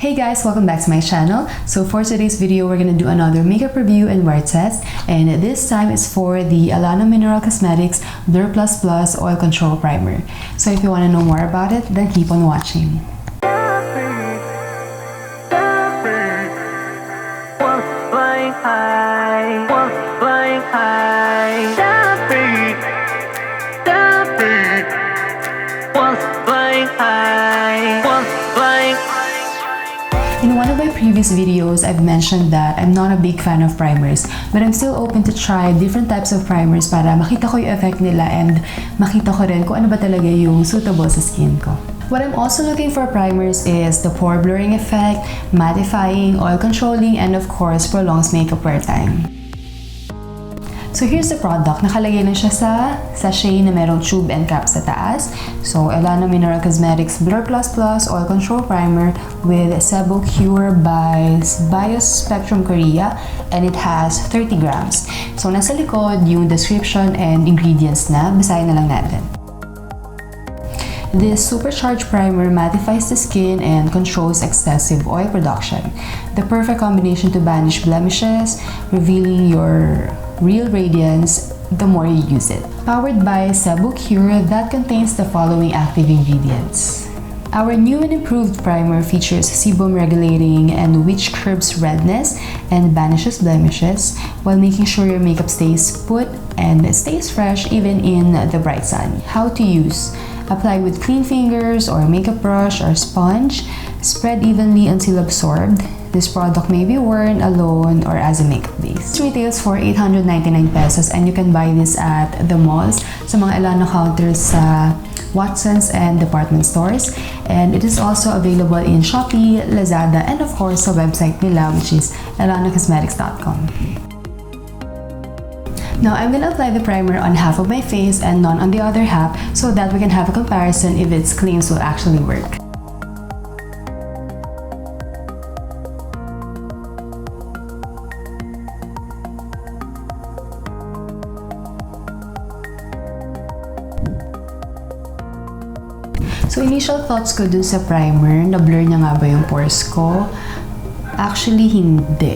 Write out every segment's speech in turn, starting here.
Hey guys, welcome back to my channel. So for today's video, we're gonna do another makeup review and wear test, and this time is for the Ellana Mineral Cosmetics Blur Plus Plus Oil Control Primer. So if you want to know more about it, then keep on watching. In one of my previous videos, I've mentioned that I'm not a big fan of primers, but I'm still open to try different types of primers para makita ko yung effect nila and makita ko rin kung ano ba talaga yung suitable sa skin ko. What I'm also looking for primers is the pore blurring effect, mattifying, oil controlling, and of course, prolongs makeup wear time. So here's the product. Nakalagay na siya sa sachet na merong tube and cap sa taas. So Ellana Mineral Cosmetics Blur Plus Plus Oil Control Primer with Sebocure by Spectrum Korea, and it has 30 grams. So nasa likod yung description and ingredients na. Basahin na lang natin. This supercharged primer mattifies the skin and controls excessive oil production. The perfect combination to banish blemishes, revealing your real radiance the more you use it. Powered by Sebocure that contains the following active ingredients. Our new and improved primer features sebum regulating and which curbs redness and banishes blemishes while making sure your makeup stays put and stays fresh even in the bright sun. How to use: apply with clean fingers or makeup brush or sponge. Spread evenly until absorbed. This product may be worn alone or as a makeup base. It retails for 899 pesos and you can buy this at the malls, sa mga Ellana counters sa Watsons and department stores. And it is also available in Shopee, Lazada, and of course sa website nila, which is ellanacosmetics.com. Now, I'm gonna apply the primer on half of my face and none on the other half so that we can have a comparison if its claims will actually work. So, initial thoughts ko dun sa primer, na-blur niya nga ba yung pores ko? Actually, hindi.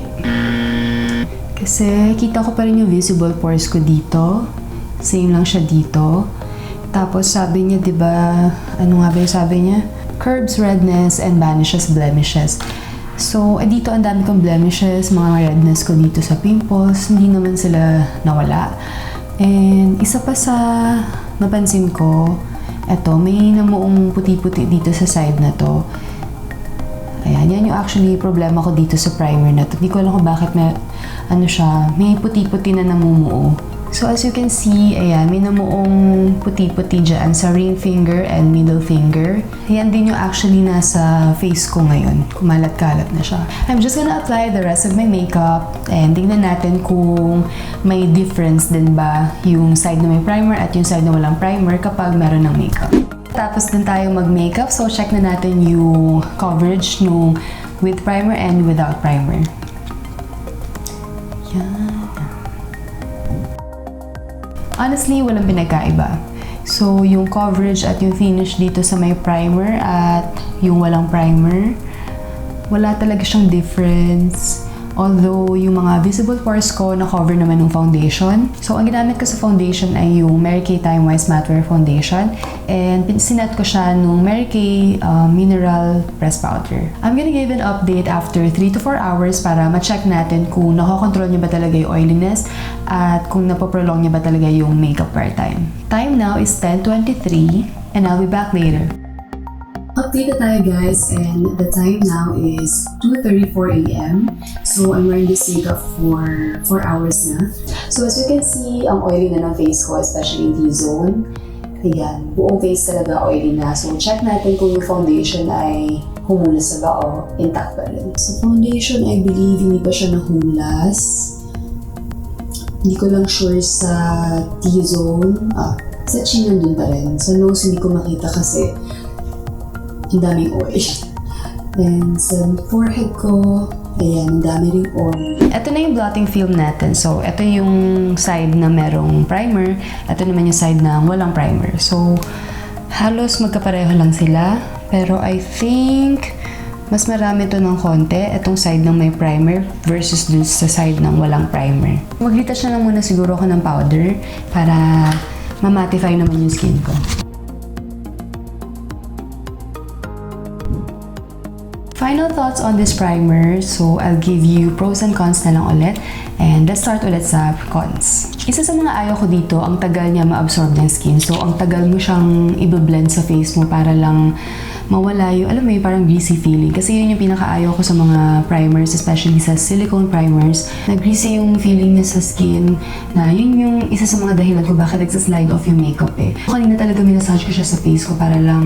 Kasi, kita ko pa rin yung visible pores ko dito. Same lang siya dito. Tapos, sabi niya, diba, ano nga ba yung sabi niya? Curbs redness and banishes blemishes. So, dito ang dami kong blemishes, mga redness ko dito sa pimples. Hindi naman sila nawala. And, isa pa sa napansin ko, eto, may namuong puti-puti dito sa side na to. Ayan, yan yung actually problema ko dito sa primer na to. Hindi ko alam kung bakit may puti-puti na namumuo. So as you can see, ayan, may namuong puti-puti dyan sa ring finger and middle finger. Ayan din yung actually nasa face ko ngayon. Kumalat-kalat na siya. I'm just gonna apply the rest of my makeup and tingnan natin kung may difference din ba yung side na may primer at yung side na walang primer kapag meron ng makeup. Tapos din tayo mag-makeup, so check na natin yung coverage nung with primer and without primer. Yan. Honestly, walang pinagkaiba. So, yung coverage at yung finish dito sa may primer at yung walang primer, wala talaga siyang difference. Although, yung mga visible pores ko na-cover naman ng foundation. So, ang ginamit ko sa foundation ay yung Mary Kay Time Wise Matte Wear Foundation. And sinet ko siya nung Mary Kay Mineral Press Powder. I'm gonna give an update after 3 to 4 hours para ma-check natin kung nakokontrol niya ba talaga yung oiliness at kung napoprolong niya ba talaga yung makeup wear time. Time now is 10:23 and I'll be back later. Update na tayo guys, and the time now is 2:34 a.m. So I'm wearing this makeup for 4 hours na. So as you can see, ang oily na ng face ko, especially in T-zone. Ayan, buong face talaga oily na. So check natin kung yung foundation ay humulas na ba o intact pa rin. So foundation, I believe hindi pa siya nahulas. Hindi ko lang sure sa T-zone. Sa chin nandun pa rin. Sa nose hindi ko makita kasi ang daming oil. And sa forehead ko, ayan, ang dami ring oil. Ito na yung blotting film natin. So, ito yung side na merong primer. Ito naman yung side na walang primer. So, halos magkapareho lang sila. Pero I think Mas marami to ng konti, itong side ng may primer versus dun sa side ng walang primer. Mag-retouch na lang muna siguro ako ng powder para ma-mattify naman yung skin ko. Final thoughts on this primer. So, I'll give you pros and cons na lang ulit. And let's start ulit sa cons. Isa sa mga ayaw ko dito, ang tagal niya ma-absorb ng skin. So, ang tagal mo siyang i-blend sa face mo para lang mawala yung, alam mo yung parang greasy feeling. Kasi yun yung pinaka-ayaw ko sa mga primers, especially sa silicone primers. Na-greasy yung feeling niya sa skin, na yun yung isa sa mga dahilan ko bakit nagsaslide off yung makeup eh. Kanina talaga minasage ko siya sa face ko para lang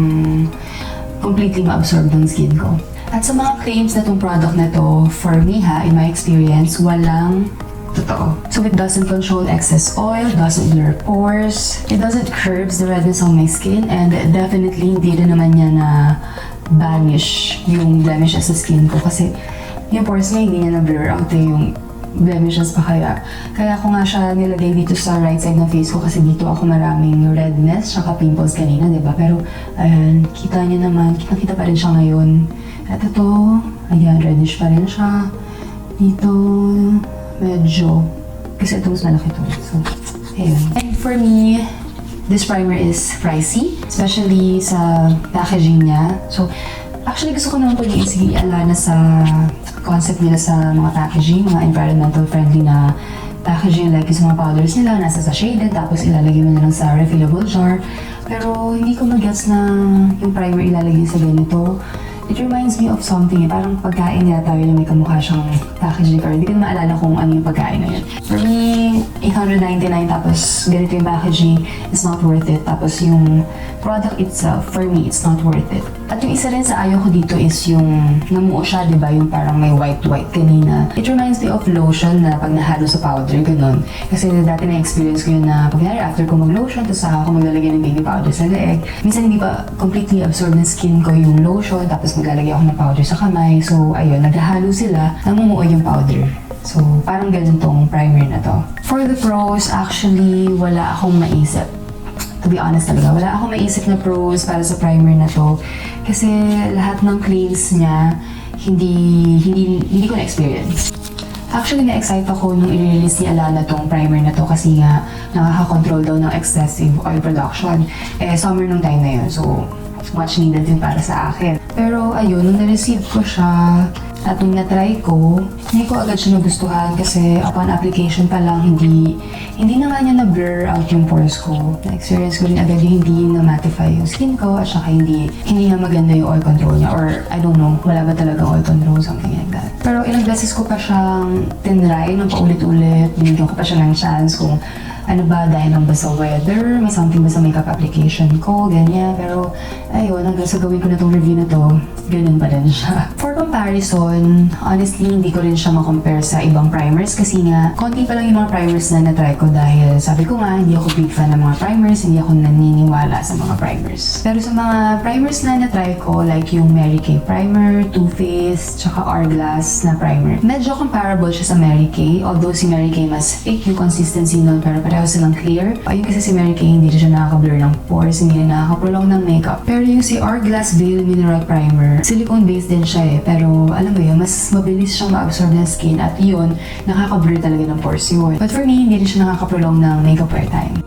completely ma-absorb ng skin ko. At sa mga claims na itong product na to, for me in my experience, walang totoo. So it doesn't control excess oil, doesn't blur pores, it doesn't curbs the redness on my skin, and definitely hindi rin naman niya na banish yung blemishes sa skin ko kasi yung pores niya hindi niya na blur out yung blemishes pa kaya ko nga siya nilagay dito sa right side ng face ko kasi dito ako maraming redness tsaka pimples kanina, diba? Pero ayan, kita niya naman, kita pa rin siya ngayon. At ito, ayan, reddish pa rin siya. Dito, medyo, kasi ito mas malaki ito. So, ayan. And for me, this primer is pricey, especially sa packaging niya. So, actually gusto ko naman po yung sige Ellana sa concept nila sa mga packaging, mga environmental friendly na packaging, like yung mga powders nila, nasa sachet din, tapos ilalagay mo na lang sa refillable jar. Pero hindi ko mag-gets na yung primer ilalagay sa ganito. It reminds me of something eh. Parang pagkain nila tayo na may kamukha siyang packaging pero hindi ko na maalala kung ano yung pagkain na yun. For me, $899 tapos ganito yung packaging is not worth it. Tapos yung product itself, for me, it's not worth it. At yung isa rin sa ayaw ko dito is yung namuo siya, di ba? Yung parang may white-white kanina. It reminds me of lotion na pag nahalo sa powder, ganun. Kasi dati na-experience ko yun na pag after ko mag-lotion, tapos saka ako maglalagay ng baby powder sa leeg. Minsan hindi pa completely absorb ng skin ko yung lotion, tapos maglalagay ako ng powder sa kamay. So, ayun, naghahalo sila, namumuo yung powder. So, parang ganun tong primer na to. For the pros, actually, wala akong maisip. To be honest talaga, wala akong maisip na pros para sa primer na to. Kasi lahat ng claims niya, hindi ko na-experience. Actually, na-excite ako nung i-release ni Ellana tong primer na to kasi nga nakaka-control daw ng excessive oil production. Summer nung time na yun, so much needed din para sa akin. Pero ayun, nung na-receive ko siya at nung na-try ko, hindi ko agad siya nagustuhan kasi upon application pa lang, hindi na nga niya na-blur out yung pores ko. Na-experience ko rin agad yung hindi na-mattify yung skin ko at saka hindi nga maganda yung oil control niya or I don't know, wala ba talaga oil control, something like that. Pero ilang beses ko pa siyang tinry ng paulit-ulit, binigyan ko pa siya ng chance kung ano ba, dahil lang ba sa weather, may something ba sa makeup application ko, ganyan. Pero, ayun, hanggang sa gawin ko na tong review na to, ganun pa din siya. For comparison, honestly, hindi ko rin siya ma-compare sa ibang primers kasi nga, konti pa lang yung mga primers na na-try ko dahil sabi ko nga, hindi ako big fan ng mga primers, hindi ako naniniwala sa mga primers. Pero sa mga primers na na-try ko, like yung Mary Kay primer, Too Faced, tsaka Hourglass na primer, medyo comparable siya sa Mary Kay, although si Mary Kay mas thick yung consistency nun, pero pareho silang clear. Ayun kasi si Mary Kay, hindi siya nakaka-blur ng pores, hindi rin nakaka-prolong ng makeup. Pero yung si Hourglass Veil Mineral Primer, silicone-based din siya eh, pero alam mo yun, mas mabilis siyang ma-absorb ng skin at yun, nakaka-blur talaga ng pores yun. But for me, hindi rin siya nakaka-prolong ng makeup wear time.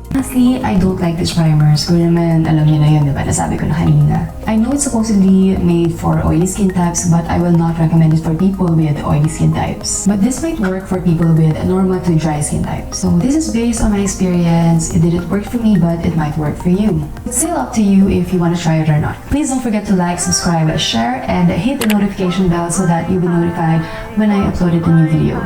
Honestly, I don't like these primers. Kung naman, alam niyo na yun, diba? Nasabi ko na kanina. I know it's supposedly made for oily skin types, but I will not recommend it for people with oily skin types. But this might work for people with normal to dry skin types. So this is based on my experience. It didn't work for me, but it might work for you. It's still up to you if you want to try it or not. Please don't forget to like, subscribe, share, and hit the notification bell so that you'll be notified when I upload a new video.